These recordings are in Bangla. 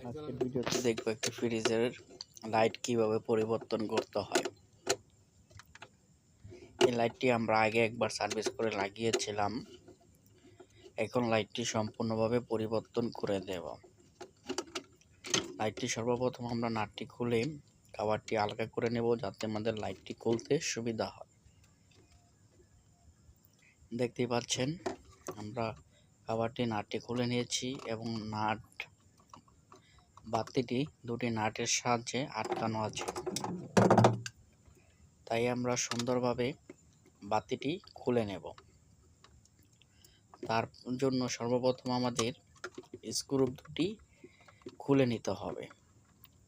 আজকের ভিডিওতে দেখবো একটি ফ্রিজের লাইট কিভাবে পরিবর্তন করতে হয়। এই লাইটটি আমরা আগে একবার সার্ভিস করে লাগিয়েছিলাম, এখন লাইটটি সম্পূর্ণভাবে পরিবর্তন করে দেব। লাইটটি সর্বপ্রথম আমরা নাটটি খুলে কভারটি আলগা করে নেব, যাতে আমাদের লাইটটি খুলতে সুবিধা হয়। দেখতেই পাচ্ছেন আমরা কভারটি নাটটি খুলে নিয়েছি এবং বাতিটি দুটি নাটের সাহায্যে আটকানো আছে, তাই আমরা সুন্দরভাবে বাতিটি খুলে নেব। তার জন্য সর্বপ্রথম আমাদের স্ক্রু দুটি খুলে নিতে হবে,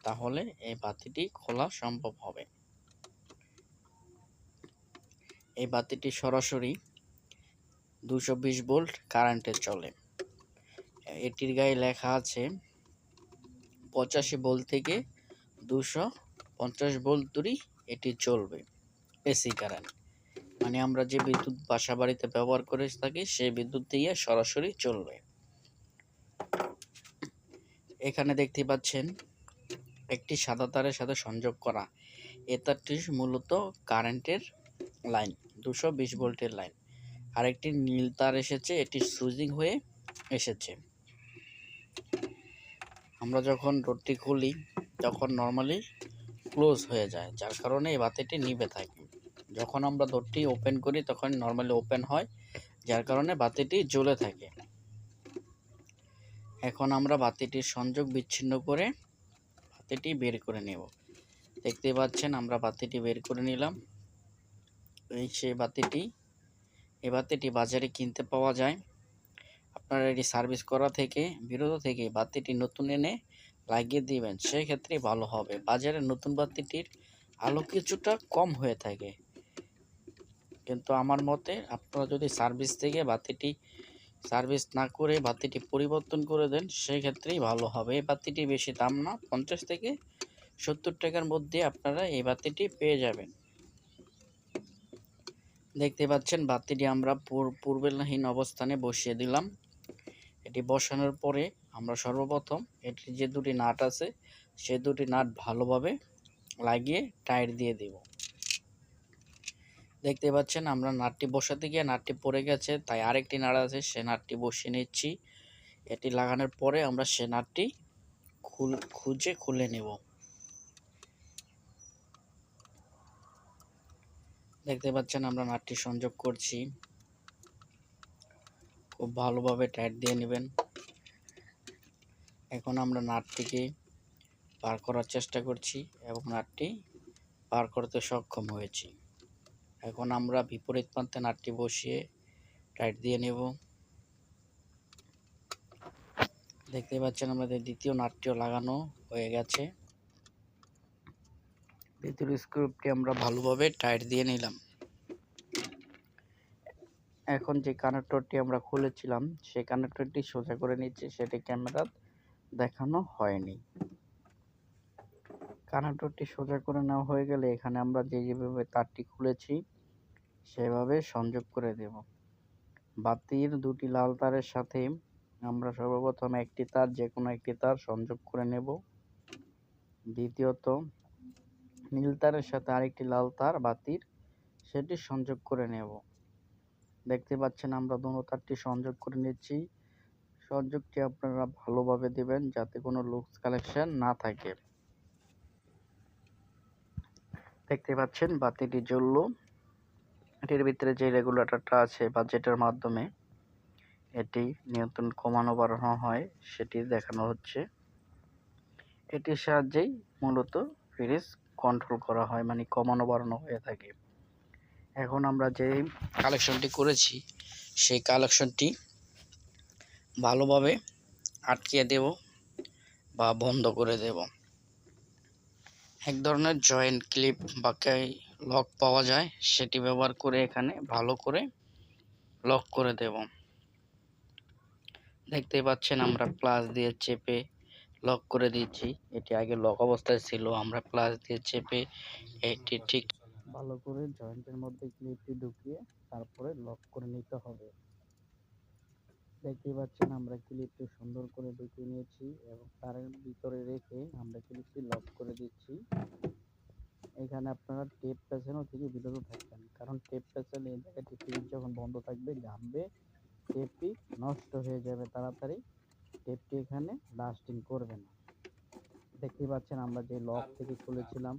তাহলে এই বাতিটি খোলা সম্ভব হবে। এই বাতিটি সরাসরি 220 ভোল্ট কারেন্টে চলে। এটির গায়ে লেখা আছে 85 ভোল্ট থেকে 250 ভোল্ট দূরে এটি চলবে। এসি কারেন্ট মানে আমরা যে বিদ্যুৎ বাসা বাড়িতে ব্যবহার করে থাকি সেই বিদ্যুৎ দিয়ে সরাসরি চলবে। এখানে দেখতে পাচ্ছেন একটি সাদা তারের সাথে সংযোগ করা, এই তারটি মূলত কারেন্টের লাইন, 220 ভোল্টের লাইন। আরেকটি নীল তার এসেছে, এটি সুইচিং হয়ে এসেছে। আমরা যখন ডোরটি খুলি তখন নর্মালি ক্লোজ হয়ে যায়, যার কারণে এই বাতিটি নিভে থাকে। যখন আমরা ডোরটি ওপেন করি তখন নর্মালি ওপেন হয়, যার কারণে বাতিটি জ্বলে থাকে। এখন আমরা বাতিটির সংযোগ বিচ্ছিন্ন করে বাতিটি বের করে নেব। দেখতে পাচ্ছেন আমরা বাতিটি বের করে নিলাম। এই সেই বাতিটি, এই বাতিটি বাজারে কিনতে পাওয়া যায়। আপনারা এটি সার্ভিস করা থেকে বিরত থেকে বাতিটি নতুন এনে লাগিয়ে দিবেন, সেই ক্ষেত্রে ভালো হবে। বাজারে নতুন বাতিটির আলো কিছুটা কম হয়ে থাকে, কিন্তু আমার মতে আপনারা যদি সার্ভিস থেকে বাতিটি সার্ভিস না করে বাতিটি পরিবর্তন করে দেন, সেই ক্ষেত্রেই ভালো হবে। এই বাতিটি বেশি দাম না, 50 থেকে 70 টাকার মধ্যে আপনারা এই বাতিটি পেয়ে যাবেন। দেখতে পাচ্ছেন বাতিটি আমরা পূর্বেহীন অবস্থানে বসিয়ে দিলাম। এটি বসানোর পরে আমরা সর্বপ্রথম এটির যে দুটি নাট আছে সেই দুটি নাট ভালোভাবে লাগিয়ে টাইট দিয়ে দেব। দেখতে পাচ্ছেন আমরা নাটটি বসাতে গিয়ে নাটটি পড়ে গেছে, তাই আরেকটি নাট আছে সে নাটটি বসিয়ে নিচ্ছি। এটি লাগানোর পরে আমরা সে নাটটি খুঁজে খুলে নেব। দেখতে পাচ্ছেন আমরা নাটটি সংযোগ করছি, খুব ভালোভাবে টাইট দিয়ে নেবেন। এখন আমরা নাটটিকে পার করার চেষ্টা করছি এবং নাটটি পার করতে সক্ষম হয়েছি। এখন আমরা বিপরীত প্রান্তে নাটটি বসিয়ে টাইট দিয়ে নেব। দেখতে পাচ্ছেন আমাদের দ্বিতীয় নাটটিও লাগানো হয়ে গেছে। দ্বিতীয় স্ক্রুটি আমরা ভালোভাবে টাইট দিয়ে নিলাম। এখন যে কানেক্টরটি আমরা খুলেছিলাম সেই কানেক্টরটি সোজা করে নিচ্ছি, সেটি ক্যামেরা দেখানো হয়নি। কানেক্টরটি সোজা করে নেওয়া হয়ে গেলে এখানে আমরা যেভাবে তারটি খুলেছি সেভাবে সংযোগ করে দেব। বাতির দুটি লাল তারের সাথে আমরা সর্বপ্রথম একটি তার, যে কোনো একটি তার সংযোগ করে নেব। দ্বিতীয়ত নীল তারের সাথে আরেকটি লাল তার বাতির, সেটি সংযোগ করে নেব। দেখতে পাচ্ছেন আমরা দোনো তারটি সংযোগ করে নিচ্ছি। সংযোগটি আপনারা ভালোভাবে দিবেন যাতে কোনো লুজ কানেকশন না থাকে। দেখতে পাচ্ছেন বাতিটি জ্বললো। এটির ভিতরে যে রেগুলেটরটা আছে বা যেটার মাধ্যমে এটি নিয়ন্ত্রণ কমানো বাড়ানো হয় সেটি দেখানো হচ্ছে। এটির সাহায্যেই মূলত ফ্রিজ কন্ট্রোল করা হয়, মানে কমানো বাড়ানো হয়ে থাকে। এখন আমরা যে কালেকশনটি করেছি সেই কালেকশনটি ভালোভাবে আটকে দেব বা বন্ধ করে দেব। এক ধরনের জয়েন্ট ক্লিপ বা লক পাওয়া যায়, সেটি ব্যবহার করে এখানে ভালো করে লক করে দেব। দেখতে পাচ্ছেন আমরা প্লাস দিয়ে চেপে লক করে দিচ্ছি। এটি আগে লক অবস্থায় ছিল, আমরা প্লাস দিয়ে চেপে এটি ঠিক ভালো করে জয়েন্টের মধ্যে ক্লিপটি ঢুকিয়ে তারপরে লক করে নিতে হবে। দেখতেই পাচ্ছেন আমরা ক্লিপটি সুন্দর করে ঢুকিয়ে নিয়েছি এবং তার ভিতরে রেখে আমরা ক্লিপটি লক করে দিচ্ছি। এখানে আপনারা টেপ পেঁচানো থেকে বিরত থাকবেন, কারণ টেপ পেঁচালে এই জায়গাটি ফ্রিজ যখন বন্ধ থাকবে ঘামবে, টেপটি নষ্ট হয়ে যাবে তাড়াতাড়ি, টেপটি এখানে লাস্টিং করবে না। দেখতেই পাচ্ছেন আমরা যে লক থেকে খুলেছিলাম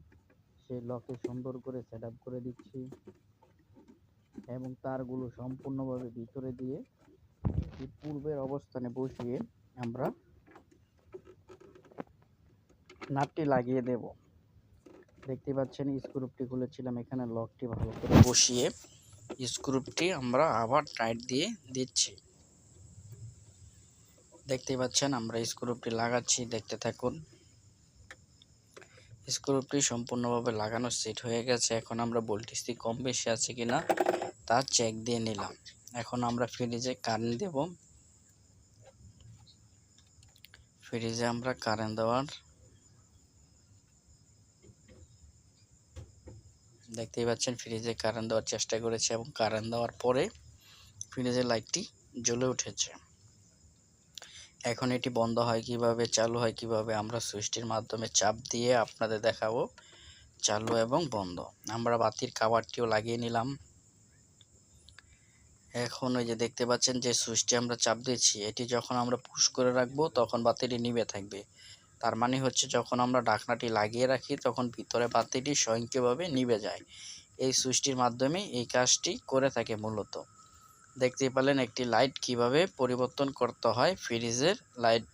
সেই লকে সুন্দর করে সেট আপ করে দিচ্ছি এবং তারগুলো সম্পূর্ণভাবে ভিতরে দিয়ে পূর্বের অবস্থানে বসিয়ে আমরা নাটটি লাগিয়ে দেব। দেখতে পাচ্ছেন স্ক্রুপটি খুলেছিলাম, এখানে লকটি ভালো করে বসিয়ে স্ক্রুপটি আমরা আবার টাইট দিয়ে দিচ্ছি। দেখতে পাচ্ছেন আমরা স্ক্রুপটি লাগাচ্ছি, দেখতে থাকুন। স্ক্রুপটি সম্পূর্ণভাবে লাগানো সেট হয়ে গেছে। এখন আমরা ভোল্টেজটি কম বেশি আছে কিনা তা চেক দিয়ে নিলাম। এখন আমরা ফ্রিজে কারেন্ট দেব। ফ্রিজে আমরা কারেন্ট দেওয়ার দেখতেই পাচ্ছেন ফ্রিজে কারেন্ট দেওয়ার চেষ্টা করেছে এবং কারেন্ট দেওয়ার পরে ফ্রিজের লাইটটি জ্বলে উঠেছে। এখন এটি বন্ধ হয় কিভাবে, চালু হয় কিভাবে, আমরা সুইচটির মাধ্যমে চাপ দিয়ে আপনাদের দেখাবো চালু এবং বন্ধ। আমরা বাতির কভারটিও লাগিয়ে নিলাম। এখন ওই যে দেখতে পাচ্ছেন যে সুইচটি আমরা চাপ দিয়েছি, এটি যখন আমরা পুশ করে রাখবো তখন বাতিটি নিভে থাকবে। তার মানে হচ্ছে যখন আমরা ঢাকনাটি লাগিয়ে রাখি তখন ভিতরে বাতিটি স্বয়ংক্রিয়ভাবে নিভে যায়। এই সুইচটির মাধ্যমে এই কাজটি করে থাকে মূলত। দেখতেই পেলেন একটি লাইট কিভাবে পরিবর্তন করতে হয় ফ্রিজের লাইট